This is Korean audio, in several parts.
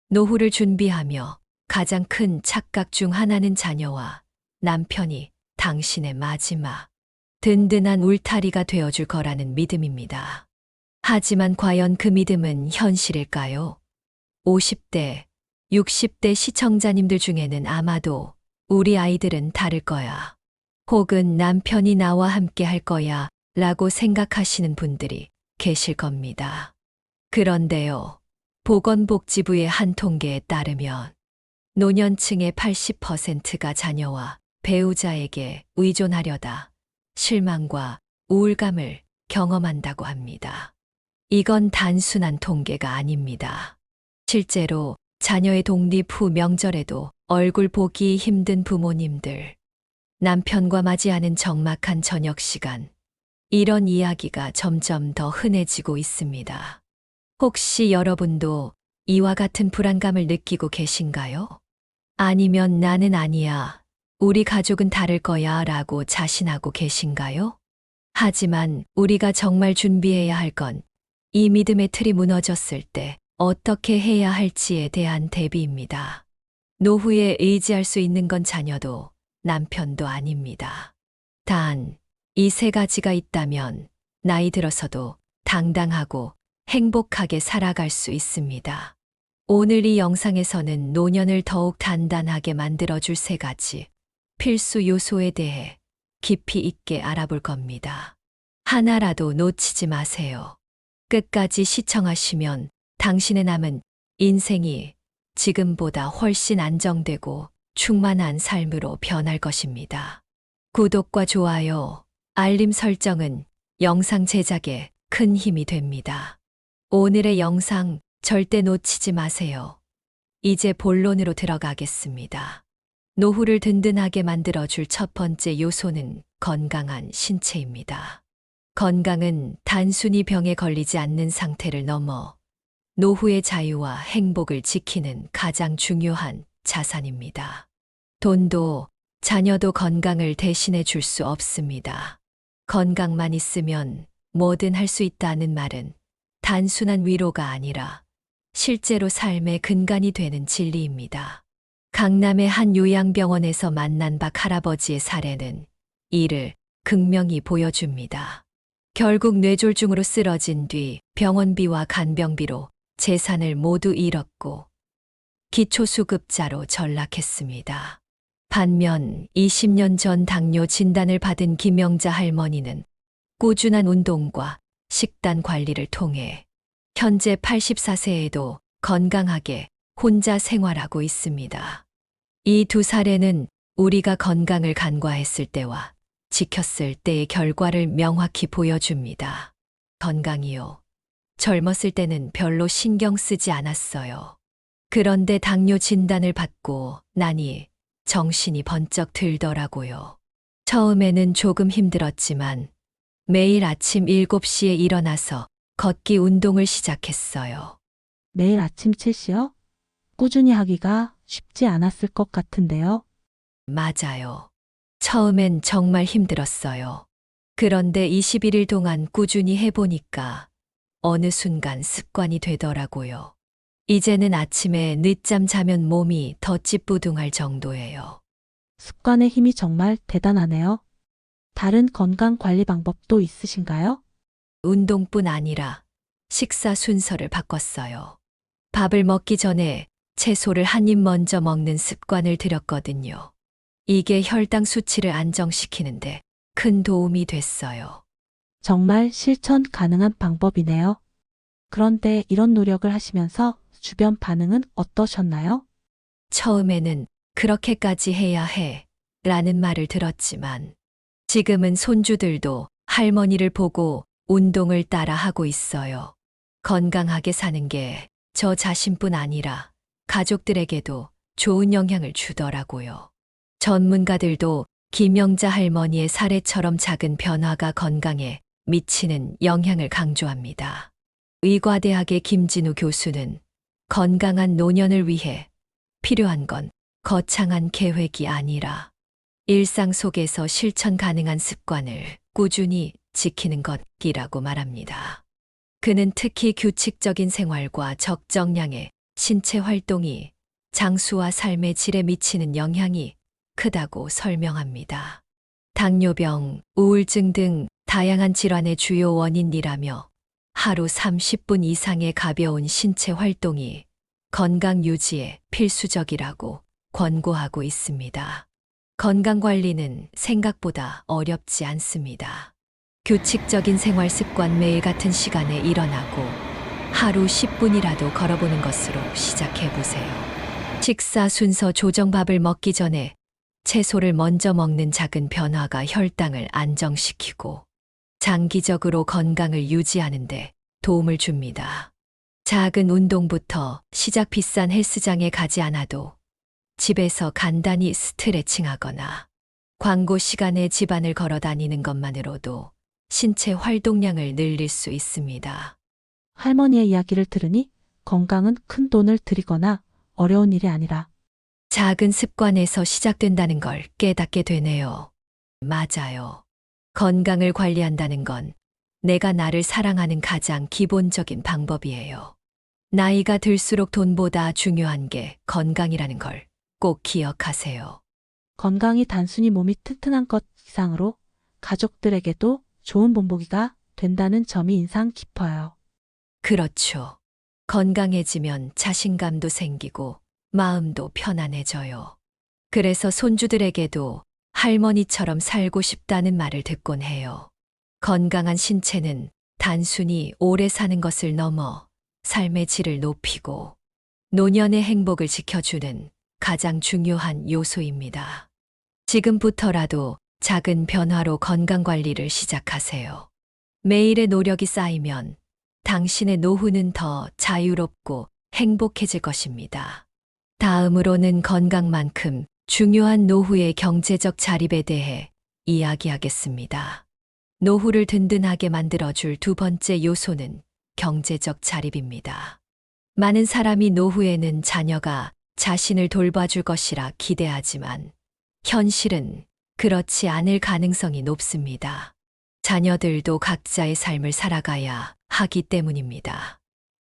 노후를 준비하며 가장 큰 착각 중 하나는 자녀와 남편이 당신의 마지막 든든한 울타리가 되어줄 거라는 믿음입니다. 하지만 과연 그 믿음은 현실일까요? 50대, 60대 시청자님들 중에는 아마도 우리 아이들은 다를 거야. 혹은 남편이 나와 함께 할 거야 라고 생각하시는 분들이 계실 겁니다. 그런데요, 보건복지부의 한 통계에 따르면 노년층의 80%가 자녀와 배우자에게 의존하려다 실망과 우울감을 경험한다고 합니다. 이건 단순한 통계가 아닙니다. 실제로 자녀의 독립 후 명절에도 얼굴 보기 힘든 부모님들, 남편과 맞이하는 적막한 저녁 시간, 이런 이야기가 점점 더 흔해지고 있습니다. 혹시 여러분도 이와 같은 불안감을 느끼고 계신가요? 아니면 나는 아니야, 우리 가족은 다를 거야 라고 자신하고 계신가요? 하지만 우리가 정말 준비해야 할 건 이 믿음의 틀이 무너졌을 때 어떻게 해야 할지에 대한 대비입니다. 노후에 의지할 수 있는 건 자녀도 남편도 아닙니다. 단, 이 세 가지가 있다면 나이 들어서도 당당하고 행복하게 살아갈 수 있습니다. 오늘 이 영상에서는 노년을 더욱 단단하게 만들어줄 세 가지 필수 요소에 대해 깊이 있게 알아볼 겁니다. 하나라도 놓치지 마세요. 끝까지 시청하시면 당신의 남은 인생이 지금보다 훨씬 안정되고 충만한 삶으로 변할 것입니다. 구독과 좋아요, 알림 설정은 영상 제작에 큰 힘이 됩니다. 오늘의 영상 절대 놓치지 마세요. 이제 본론으로 들어가겠습니다. 노후를 든든하게 만들어줄 첫 번째 요소는 건강한 신체입니다. 건강은 단순히 병에 걸리지 않는 상태를 넘어 노후의 자유와 행복을 지키는 가장 중요한 자산입니다. 돈도 자녀도 건강을 대신해 줄 수 없습니다. 건강만 있으면 뭐든 할 수 있다는 말은 단순한 위로가 아니라 실제로 삶의 근간이 되는 진리입니다. 강남의 한 요양병원에서 만난 박 할아버지의 사례는 이를 극명히 보여줍니다. 결국 뇌졸중으로 쓰러진 뒤 병원비와 간병비로 재산을 모두 잃었고 기초수급자로 전락했습니다. 반면 20년 전 당뇨 진단을 받은 김영자 할머니는 꾸준한 운동과 식단 관리를 통해 현재 84세에도 건강하게 혼자 생활하고 있습니다. 이 두 사례는 우리가 건강을 간과했을 때와 지켰을 때의 결과를 명확히 보여줍니다. 건강이요. 젊었을 때는 별로 신경 쓰지 않았어요. 그런데 당뇨 진단을 받고 나니 정신이 번쩍 들더라고요. 처음에는 조금 힘들었지만 매일 아침 7시에 일어나서 걷기 운동을 시작했어요. 매일 아침 7시요? 꾸준히 하기가 쉽지 않았을 것 같은데요. 맞아요. 처음엔 정말 힘들었어요. 그런데 21일 동안 꾸준히 해보니까 어느 순간 습관이 되더라고요. 이제는 아침에 늦잠 자면 몸이 더 찌뿌둥할 정도예요. 습관의 힘이 정말 대단하네요. 다른 건강 관리 방법도 있으신가요? 운동뿐 아니라 식사 순서를 바꿨어요. 밥을 먹기 전에 채소를 한 입 먼저 먹는 습관을 들였거든요. 이게 혈당 수치를 안정시키는데 큰 도움이 됐어요. 정말 실천 가능한 방법이네요. 그런데 이런 노력을 하시면서 주변 반응은 어떠셨나요? 처음에는 그렇게까지 해야 해 라는 말을 들었지만 지금은 손주들도 할머니를 보고 운동을 따라 하고 있어요. 건강하게 사는 게 저 자신뿐 아니라 가족들에게도 좋은 영향을 주더라고요. 전문가들도 김영자 할머니의 사례처럼 작은 변화가 건강에 미치는 영향을 강조합니다. 의과대학의 김진우 교수는 건강한 노년을 위해 필요한 건 거창한 계획이 아니라 일상 속에서 실천 가능한 습관을 꾸준히 지키는 것이라고 말합니다. 그는 특히 규칙적인 생활과 적정량의 신체 활동이 장수와 삶의 질에 미치는 영향이 크다고 설명합니다. 당뇨병, 우울증 등 다양한 질환의 주요 원인이라며 하루 30분 이상의 가벼운 신체 활동이 건강 유지에 필수적이라고 권고하고 있습니다. 건강 관리는 생각보다 어렵지 않습니다. 규칙적인 생활 습관, 매일 같은 시간에 일어나고 하루 10분이라도 걸어보는 것으로 시작해 보세요. 식사 순서 조정, 밥을 먹기 전에 채소를 먼저 먹는 작은 변화가 혈당을 안정시키고 장기적으로 건강을 유지하는 데 도움을 줍니다. 작은 운동부터 시작, 비싼 헬스장에 가지 않아도 집에서 간단히 스트레칭하거나 광고 시간에 집안을 걸어 다니는 것만으로도 신체 활동량을 늘릴 수 있습니다. 할머니의 이야기를 들으니 건강은 큰 돈을 들이거나 어려운 일이 아니라 작은 습관에서 시작된다는 걸 깨닫게 되네요. 맞아요. 건강을 관리한다는 건 내가 나를 사랑하는 가장 기본적인 방법이에요. 나이가 들수록 돈보다 중요한 게 건강이라는 걸 꼭 기억하세요. 건강이 단순히 몸이 튼튼한 것 이상으로 가족들에게도 좋은 본보기가 된다는 점이 인상 깊어요. 그렇죠. 건강해지면 자신감도 생기고 마음도 편안해져요. 그래서 손주들에게도 할머니처럼 살고 싶다는 말을 듣곤 해요. 건강한 신체는 단순히 오래 사는 것을 넘어 삶의 질을 높이고 노년의 행복을 지켜주는 가장 중요한 요소입니다. 지금부터라도 작은 변화로 건강 관리를 시작하세요. 매일의 노력이 쌓이면 당신의 노후는 더 자유롭고 행복해질 것입니다. 다음으로는 건강만큼 중요한 노후의 경제적 자립에 대해 이야기하겠습니다. 노후를 든든하게 만들어줄 두 번째 요소는 경제적 자립입니다. 많은 사람이 노후에는 자녀가 자신을 돌봐줄 것이라 기대하지만 현실은 그렇지 않을 가능성이 높습니다. 자녀들도 각자의 삶을 살아가야 하기 때문입니다.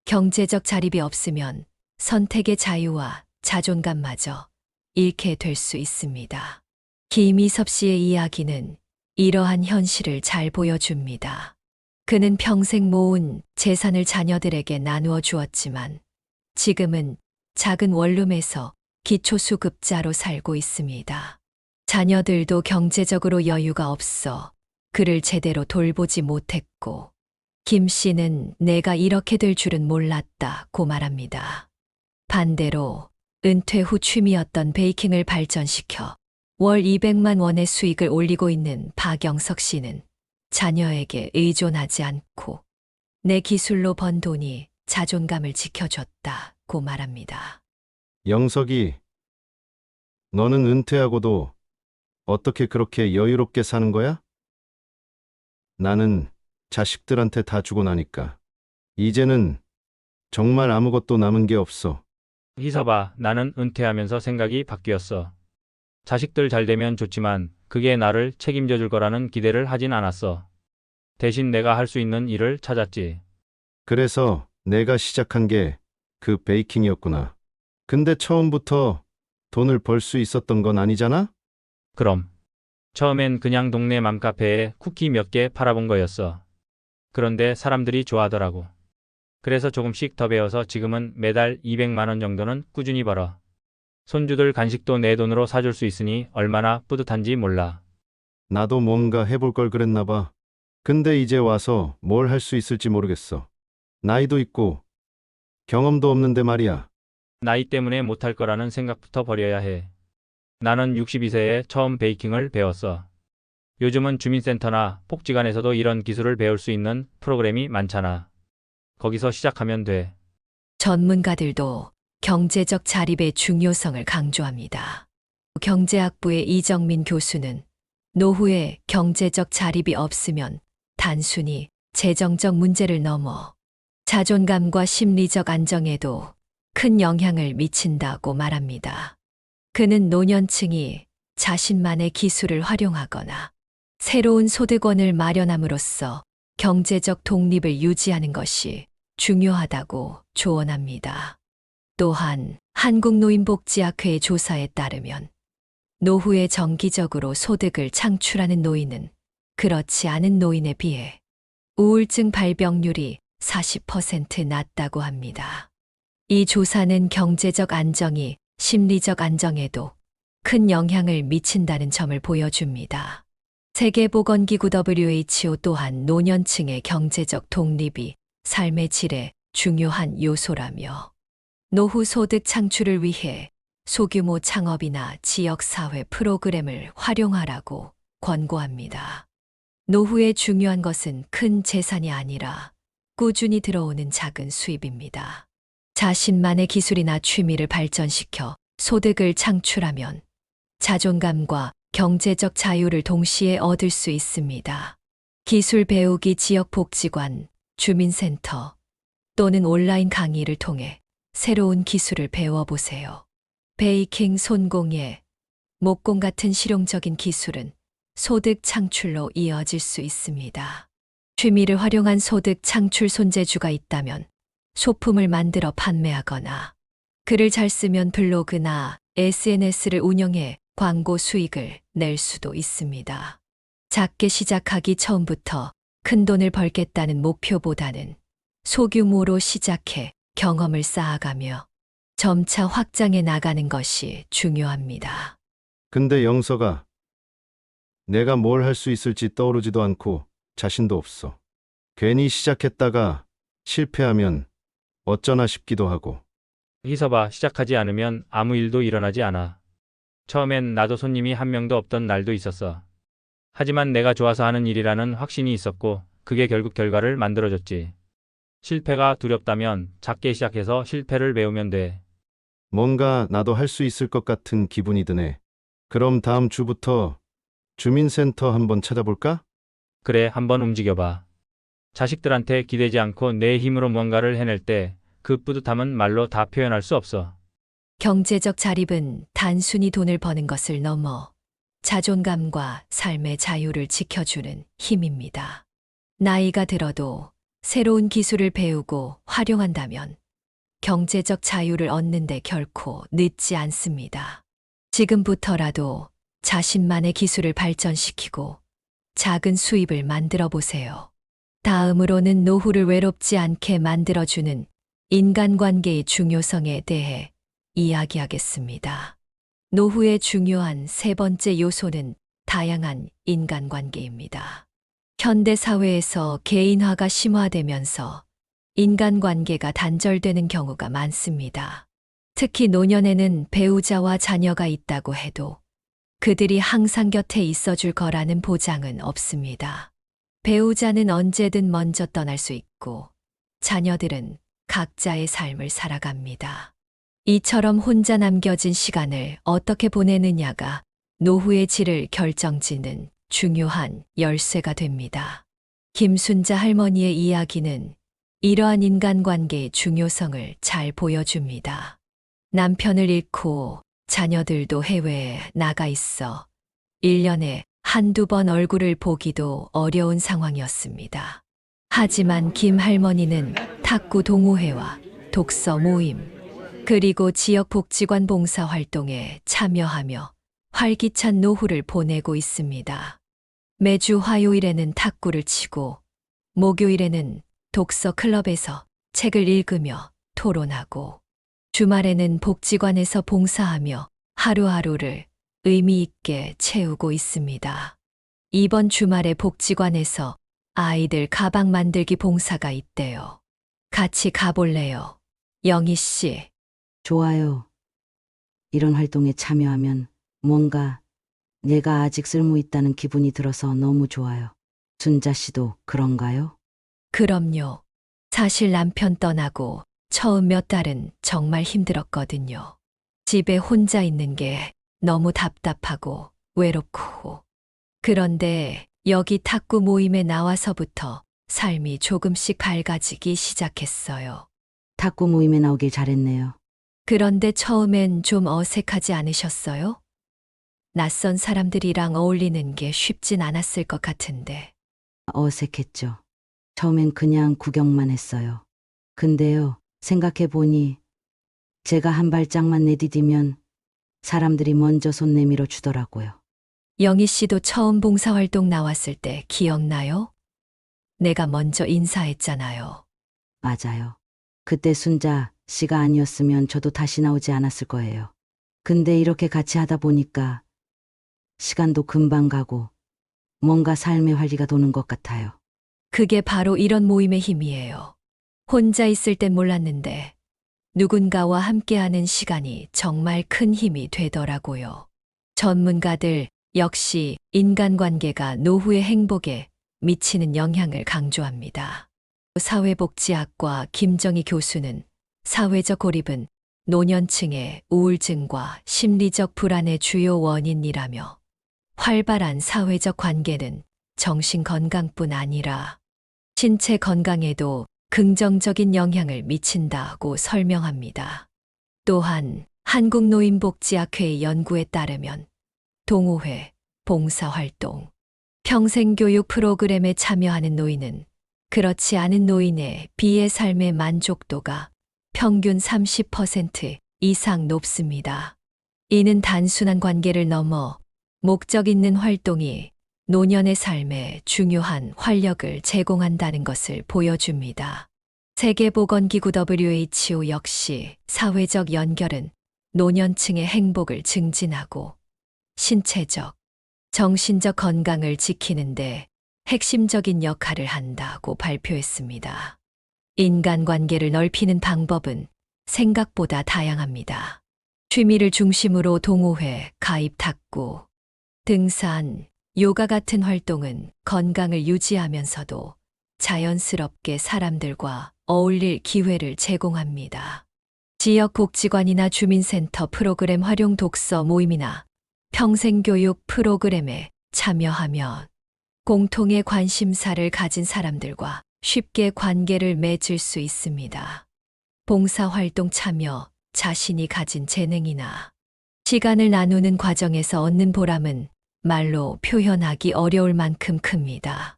경제적 자립이 없으면 선택의 자유와 자존감마저 잃게 될 수 있습니다. 김희섭 씨의 이야기는 이러한 현실을 잘 보여줍니다. 그는 평생 모은 재산을 자녀들에게 나누어 주었지만 지금은 작은 원룸에서 기초수급자로 살고 있습니다. 자녀들도 경제적으로 여유가 없어 그를 제대로 돌보지 못했고 김 씨는 내가 이렇게 될 줄은 몰랐다고 말합니다. 반대로 은퇴 후 취미였던 베이킹을 발전시켜 월 200만 원의 수익을 올리고 있는 박영석 씨는 자녀에게 의존하지 않고 내 기술로 번 돈이 자존감을 지켜줬다고 말합니다. 영석이, 너는 은퇴하고도 어떻게 그렇게 여유롭게 사는 거야? 나는 자식들한테 다 주고 나니까. 이제는 정말 아무것도 남은 게 없어. 희섭아, 나는 은퇴하면서 생각이 바뀌었어. 자식들 잘 되면 좋지만 그게 나를 책임져 줄 거라는 기대를 하진 않았어. 대신 내가 할 수 있는 일을 찾았지. 그래서 내가 시작한 게 그 베이킹이었구나. 근데 처음부터 돈을 벌 수 있었던 건 아니잖아? 그럼. 처음엔 그냥 동네 맘카페에 쿠키 몇 개 팔아본 거였어. 그런데 사람들이 좋아하더라고. 그래서 조금씩 더 배워서 지금은 매달 200만 원 정도는 꾸준히 벌어. 손주들 간식도 내 돈으로 사줄 수 있으니 얼마나 뿌듯한지 몰라. 나도 뭔가 해볼 걸 그랬나 봐. 근데 이제 와서 뭘 할 수 있을지 모르겠어. 나이도 있고 경험도 없는데 말이야. 나이 때문에 못할 거라는 생각부터 버려야 해. 나는 62세에 처음 베이킹을 배웠어. 요즘은 주민센터나 복지관에서도 이런 기술을 배울 수 있는 프로그램이 많잖아. 거기서 시작하면 돼. 전문가들도 경제적 자립의 중요성을 강조합니다. 경제학부의 이정민 교수는 노후에 경제적 자립이 없으면 단순히 재정적 문제를 넘어 자존감과 심리적 안정에도 큰 영향을 미친다고 말합니다. 그는 노년층이 자신만의 기술을 활용하거나 새로운 소득원을 마련함으로써 경제적 독립을 유지하는 것이 중요하다고 조언합니다. 또한 한국노인복지학회 조사에 따르면 노후에 정기적으로 소득을 창출하는 노인은 그렇지 않은 노인에 비해 우울증 발병률이 40% 낮다고 합니다. 이 조사는 경제적 안정이 심리적 안정에도 큰 영향을 미친다는 점을 보여줍니다. 세계보건기구 WHO 또한 노년층의 경제적 독립이 삶의 질에 중요한 요소라며 노후 소득 창출을 위해 소규모 창업이나 지역사회 프로그램을 활용하라고 권고합니다. 노후에 중요한 것은 큰 재산이 아니라 꾸준히 들어오는 작은 수입입니다. 자신만의 기술이나 취미를 발전시켜 소득을 창출하면 자존감과 경제적 자유를 동시에 얻을 수 있습니다. 기술 배우기 지역복지관, 주민센터 또는 온라인 강의를 통해 새로운 기술을 배워보세요. 베이킹, 손공예, 목공 같은 실용적인 기술은 소득 창출로 이어질 수 있습니다. 취미를 활용한 소득 창출 손재주가 있다면 소품을 만들어 판매하거나 글을 잘 쓰면 블로그나 SNS를 운영해 광고 수익을 낼 수도 있습니다. 작게 시작하기 처음부터 큰 돈을 벌겠다는 목표보다는 소규모로 시작해 경험을 쌓아가며 점차 확장해 나가는 것이 중요합니다. 근데 영서가 내가 뭘 할 수 있을지 떠오르지도 않고 자신도 없어. 괜히 시작했다가 실패하면 어쩌나 싶기도 하고. 희서봐, 시작하지 않으면 아무 일도 일어나지 않아. 처음엔 나도 손님이 한 명도 없던 날도 있었어. 하지만 내가 좋아서 하는 일이라는 확신이 있었고 그게 결국 결과를 만들어줬지. 실패가 두렵다면 작게 시작해서 실패를 배우면 돼. 뭔가 나도 할 수 있을 것 같은 기분이 드네. 그럼 다음 주부터 주민센터 한번 찾아볼까? 그래, 한번 움직여봐. 자식들한테 기대지 않고 내 힘으로 무언가를 해낼 때 그 뿌듯함은 말로 다 표현할 수 없어. 경제적 자립은 단순히 돈을 버는 것을 넘어 자존감과 삶의 자유를 지켜주는 힘입니다. 나이가 들어도 새로운 기술을 배우고 활용한다면 경제적 자유를 얻는데 결코 늦지 않습니다. 지금부터라도 자신만의 기술을 발전시키고 작은 수입을 만들어 보세요. 다음으로는 노후를 외롭지 않게 만들어주는 인간관계의 중요성에 대해 이야기하겠습니다. 노후의 중요한 세 번째 요소는 다양한 인간관계입니다. 현대 사회에서 개인화가 심화되면서 인간관계가 단절되는 경우가 많습니다. 특히 노년에는 배우자와 자녀가 있다고 해도 그들이 항상 곁에 있어줄 거라는 보장은 없습니다. 배우자는 언제든 먼저 떠날 수 있고 자녀들은 각자의 삶을 살아갑니다. 이처럼 혼자 남겨진 시간을 어떻게 보내느냐가 노후의 질을 결정짓는 중요한 열쇠가 됩니다. 김순자 할머니의 이야기는 이러한 인간관계의 중요성을 잘 보여줍니다. 남편을 잃고 자녀들도 해외에 나가 있어 1년에 한두 번 얼굴을 보기도 어려운 상황이었습니다. 하지만 김 할머니는 탁구 동호회와 독서 모임, 그리고 지역 복지관 봉사 활동에 참여하며 활기찬 노후를 보내고 있습니다. 매주 화요일에는 탁구를 치고 목요일에는 독서 클럽에서 책을 읽으며 토론하고 주말에는 복지관에서 봉사하며 하루하루를 의미 있게 채우고 있습니다. 이번 주말에 복지관에서 아이들 가방 만들기 봉사가 있대요. 같이 가볼래요? 영희 씨. 좋아요. 이런 활동에 참여하면 뭔가 내가 아직 쓸모 있다는 기분이 들어서 너무 좋아요. 순자 씨도 그런가요? 그럼요. 사실 남편 떠나고 처음 몇 달은 정말 힘들었거든요. 집에 혼자 있는 게 너무 답답하고 외롭고. 그런데 여기 탁구 모임에 나와서부터 삶이 조금씩 밝아지기 시작했어요. 탁구 모임에 나오길 잘했네요. 그런데 처음엔 좀 어색하지 않으셨어요? 낯선 사람들이랑 어울리는 게 쉽진 않았을 것 같은데. 어색했죠. 처음엔 그냥 구경만 했어요. 근데요, 생각해보니 제가 한 발짝만 내디디면 사람들이 먼저 손 내밀어 주더라고요. 영희 씨도 처음 봉사활동 나왔을 때 기억나요? 내가 먼저 인사했잖아요. 맞아요. 그때 순자 씨가 아니었으면 저도 다시 나오지 않았을 거예요. 근데 이렇게 같이 하다 보니까 시간도 금방 가고 뭔가 삶의 활기가 도는 것 같아요. 그게 바로 이런 모임의 힘이에요. 혼자 있을 땐 몰랐는데 누군가와 함께하는 시간이 정말 큰 힘이 되더라고요. 전문가들 역시 인간관계가 노후의 행복에 미치는 영향을 강조합니다. 사회복지학과 김정희 교수는 사회적 고립은 노년층의 우울증과 심리적 불안의 주요 원인이라며 활발한 사회적 관계는 정신 건강뿐 아니라 신체 건강에도 긍정적인 영향을 미친다고 설명합니다. 또한 한국노인복지학회의 연구에 따르면 동호회, 봉사활동, 평생교육 프로그램에 참여하는 노인은 그렇지 않은 노인에 비해 삶의 만족도가 평균 30% 이상 높습니다. 이는 단순한 관계를 넘어 목적 있는 활동이 노년의 삶에 중요한 활력을 제공한다는 것을 보여줍니다. 세계보건기구 WHO 역시 사회적 연결은 노년층의 행복을 증진하고 신체적, 정신적 건강을 지키는데 핵심적인 역할을 한다고 발표했습니다. 인간관계를 넓히는 방법은 생각보다 다양합니다. 취미를 중심으로 동호회, 가입 탁구, 등산, 요가 같은 활동은 건강을 유지하면서도 자연스럽게 사람들과 어울릴 기회를 제공합니다. 지역 복지관이나 주민센터 프로그램 활용 독서 모임이나 평생교육 프로그램에 참여하면 공통의 관심사를 가진 사람들과 쉽게 관계를 맺을 수 있습니다. 봉사활동 참여, 자신이 가진 재능이나 시간을 나누는 과정에서 얻는 보람은 말로 표현하기 어려울 만큼 큽니다.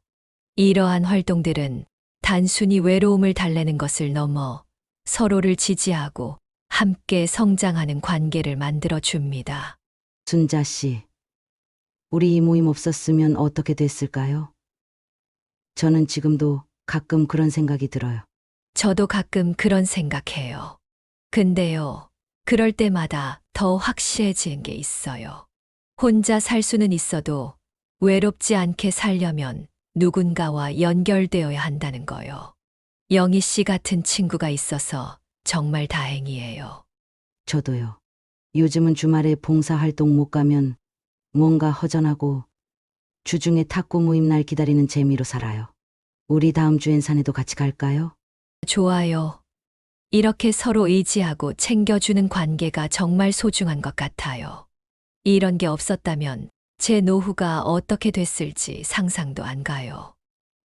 이러한 활동들은 단순히 외로움을 달래는 것을 넘어 서로를 지지하고 함께 성장하는 관계를 만들어 줍니다. 순자 씨, 우리 이 모임 없었으면 어떻게 됐을까요? 저는 지금도 가끔 그런 생각이 들어요. 저도 가끔 그런 생각해요. 근데요, 그럴 때마다 더 확실해지는 게 있어요. 혼자 살 수는 있어도 외롭지 않게 살려면 누군가와 연결되어야 한다는 거요. 영희 씨 같은 친구가 있어서 정말 다행이에요. 저도요. 요즘은 주말에 봉사활동 못 가면 뭔가 허전하고 주중에 탁구 모임 날 기다리는 재미로 살아요. 우리 다음 주엔 산에도 같이 갈까요? 좋아요. 이렇게 서로 의지하고 챙겨주는 관계가 정말 소중한 것 같아요. 이런 게 없었다면 제 노후가 어떻게 됐을지 상상도 안 가요.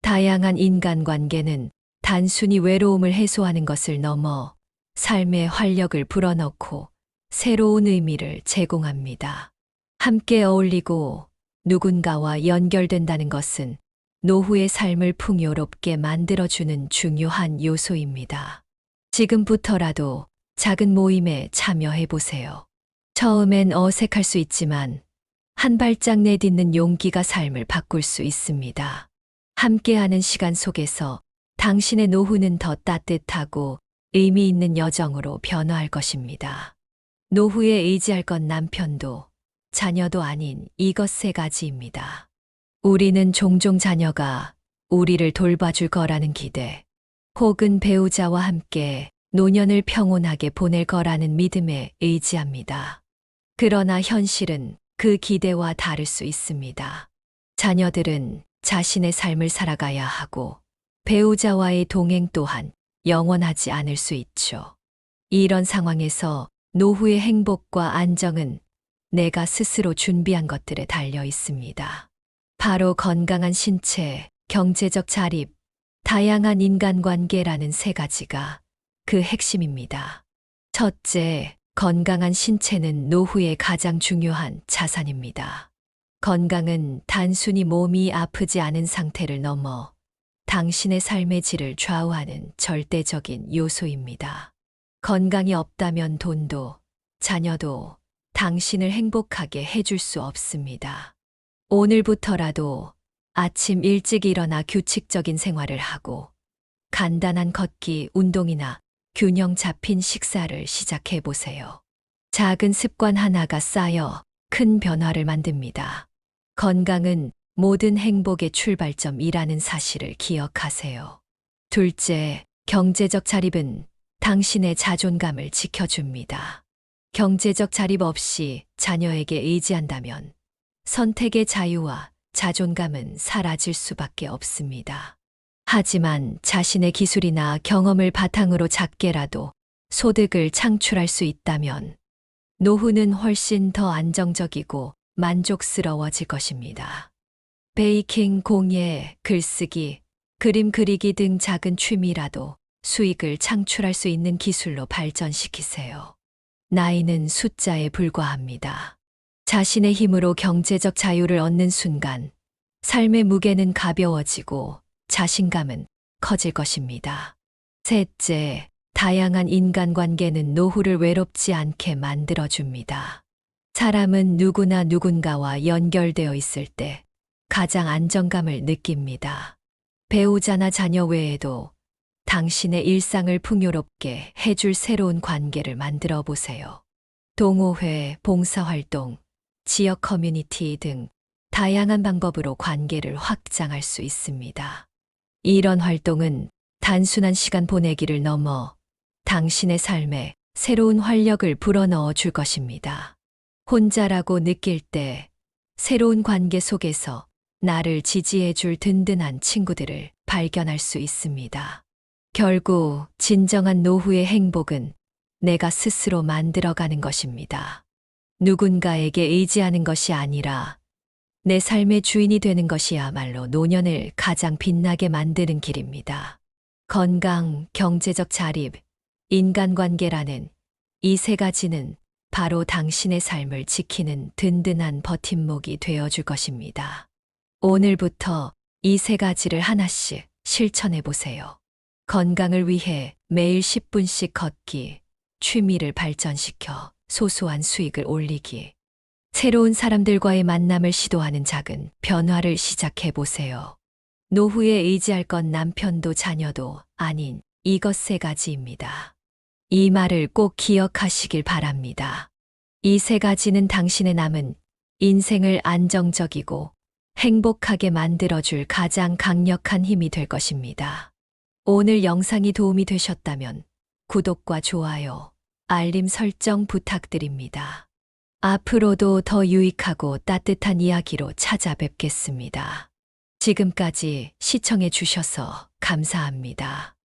다양한 인간관계는 단순히 외로움을 해소하는 것을 넘어 삶의 활력을 불어넣고 새로운 의미를 제공합니다. 함께 어울리고 누군가와 연결된다는 것은 노후의 삶을 풍요롭게 만들어주는 중요한 요소입니다. 지금부터라도 작은 모임에 참여해보세요. 처음엔 어색할 수 있지만 한 발짝 내딛는 용기가 삶을 바꿀 수 있습니다. 함께하는 시간 속에서 당신의 노후는 더 따뜻하고 의미 있는 여정으로 변화할 것입니다. 노후에 의지할 건 남편도 자녀도 아닌 이것 세 가지입니다. 우리는 종종 자녀가 우리를 돌봐줄 거라는 기대, 혹은 배우자와 함께 노년을 평온하게 보낼 거라는 믿음에 의지합니다. 그러나 현실은 그 기대와 다를 수 있습니다. 자녀들은 자신의 삶을 살아가야 하고 배우자와의 동행 또한 영원하지 않을 수 있죠. 이런 상황에서 노후의 행복과 안정은 내가 스스로 준비한 것들에 달려 있습니다. 바로 건강한 신체, 경제적 자립, 다양한 인간관계라는 세 가지가 그 핵심입니다. 첫째, 건강한 신체는 노후의 가장 중요한 자산입니다. 건강은 단순히 몸이 아프지 않은 상태를 넘어 당신의 삶의 질을 좌우하는 절대적인 요소입니다. 건강이 없다면 돈도, 자녀도 당신을 행복하게 해줄 수 없습니다. 오늘부터라도 아침 일찍 일어나 규칙적인 생활을 하고 간단한 걷기, 운동이나 균형 잡힌 식사를 시작해 보세요. 작은 습관 하나가 쌓여 큰 변화를 만듭니다. 건강은 모든 행복의 출발점이라는 사실을 기억하세요. 둘째, 경제적 자립은 당신의 자존감을 지켜줍니다. 경제적 자립 없이 자녀에게 의지한다면 선택의 자유와 자존감은 사라질 수밖에 없습니다. 하지만 자신의 기술이나 경험을 바탕으로 작게라도 소득을 창출할 수 있다면 노후는 훨씬 더 안정적이고 만족스러워질 것입니다. 베이킹, 공예, 글쓰기, 그림 그리기 등 작은 취미라도 수익을 창출할 수 있는 기술로 발전시키세요. 나이는 숫자에 불과합니다. 자신의 힘으로 경제적 자유를 얻는 순간 삶의 무게는 가벼워지고 자신감은 커질 것입니다. 셋째, 다양한 인간관계는 노후를 외롭지 않게 만들어줍니다. 사람은 누구나 누군가와 연결되어 있을 때 가장 안정감을 느낍니다. 배우자나 자녀 외에도 당신의 일상을 풍요롭게 해줄 새로운 관계를 만들어 보세요. 동호회, 봉사활동, 지역 커뮤니티 등 다양한 방법으로 관계를 확장할 수 있습니다. 이런 활동은 단순한 시간 보내기를 넘어 당신의 삶에 새로운 활력을 불어넣어 줄 것입니다. 혼자라고 느낄 때 새로운 관계 속에서 나를 지지해 줄 든든한 친구들을 발견할 수 있습니다. 결국 진정한 노후의 행복은 내가 스스로 만들어가는 것입니다. 누군가에게 의지하는 것이 아니라 내 삶의 주인이 되는 것이야말로 노년을 가장 빛나게 만드는 길입니다. 건강, 경제적 자립, 인간관계라는 이 세 가지는 바로 당신의 삶을 지키는 든든한 버팀목이 되어줄 것입니다. 오늘부터 이 세 가지를 하나씩 실천해 보세요. 건강을 위해 매일 10분씩 걷기, 취미를 발전시켜 소소한 수익을 올리기, 새로운 사람들과의 만남을 시도하는 작은 변화를 시작해 보세요. 노후에 의지할 건 남편도 자녀도 아닌 이것 세 가지입니다. 이 말을 꼭 기억하시길 바랍니다. 이 세 가지는 당신의 남은 인생을 안정적이고 행복하게 만들어줄 가장 강력한 힘이 될 것입니다. 오늘 영상이 도움이 되셨다면 구독과 좋아요, 알림 설정 부탁드립니다. 앞으로도 더 유익하고 따뜻한 이야기로 찾아뵙겠습니다. 지금까지 시청해 주셔서 감사합니다.